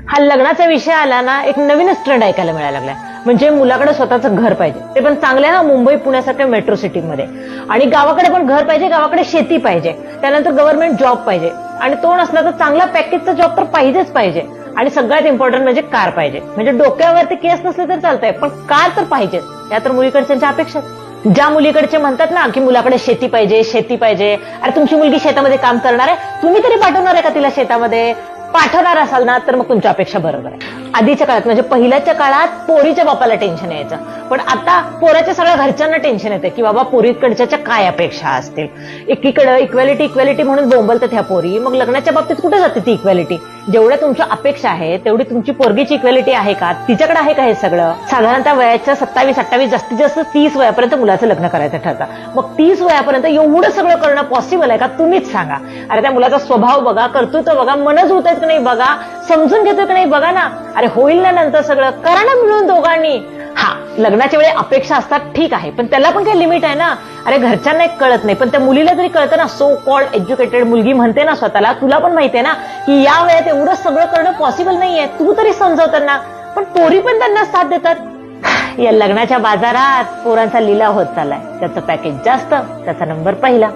हा लग्नाचा विषय आला ना, एक नवीनच ट्रेंड ऐकायला मिळायला लागलाय. म्हणजे मुलाकडे स्वतःचं घर पाहिजे, ते पण चांगलं आहे ना, मुंबई पुण्यासारख्या मेट्रो सिटीमध्ये. आणि गावाकडे पण घर पाहिजे, गावाकडे शेती पाहिजे, त्यानंतर गव्हर्नमेंट जॉब पाहिजे, आणि तो नसला तर चांगला पॅकेजचा जॉब तर पाहिजेच पाहिजे. आणि सगळ्यात इम्पॉर्टंट म्हणजे कार पाहिजे. म्हणजे डोक्यावरती केस नसले तर चालतंय, पण कार तर पाहिजेच. त्या तर मुलीकडच्यांच्या अपेक्षा. ज्या मुलीकडचे म्हणतात ना की मुलाकडे शेती पाहिजे, शेती पाहिजे, अरे तुमची मुलगी शेतामध्ये काम करणार आहे, तुम्ही तरी पाठवणार आहे का तिला शेतामध्ये? पाठवणार असाल ना तर मग तुमच्या अपेक्षा बरोबर आहे. आधीच्या काळात म्हणजे पहिल्याच्या काळात पोरीच्या बापाला टेन्शन यायचं, पण आता पोराच्या सगळ्या घरच्यांना टेन्शन येते की बाबा पोरीकडच्या काय अपेक्षा असतील. एकीकडे इक्वॅलिटी इक्वॅलिटी म्हणून बोंबलतात ह्या पोरी, मग लग्नाच्या बाबतीत कुठे जाते ती इक्वॅलिटी? जेवढ्या तुमच्या अपेक्षा आहे तेवढी तुमची पोरगीची इक्वॅलिटी आहे का? तिच्याकडे आहे का हे सगळं? साधारणतः वयाच्या 27-28 जास्तीत जास्त 30 वयापर्यंत मुलाचं लग्न करायचं ठरतं. मग 30 वयापर्यंत एवढं सगळं करणं पॉसिबल आहे का? तुम्हीच सांगा. अरे त्या मुलाचा स्वभाव बघा, कर्तृत्व बघा, मन जुळतंय की नाही बघा, समजून घेतोय की नाही बघा ना. अरे होईल ना नंतर सगळं, करा ना मिळून दोघांनी. हा, लग्नाच्या वेळी अपेक्षा असतात ठीक आहे, पण त्याला पण काही लिमिट आहे ना. अरे घरच्यांना एक कळत नाही, पण त्या मुलीला तरी कळतं ना. सो कॉल्ड एज्युकेटेड मुलगी म्हणते ना स्वतःला, तुला पण माहितीये ना की या वयात एवढं सगळं करणं पॉसिबल नाहीये. तू तरी समजव त्यांना. पण पोरी पण त्यांना साथ देतात. या लग्नाच्या बाजारात पोरांचा लिलाव होत चाललाय. त्याचं पॅकेज जास्त, त्याचा नंबर पहिला.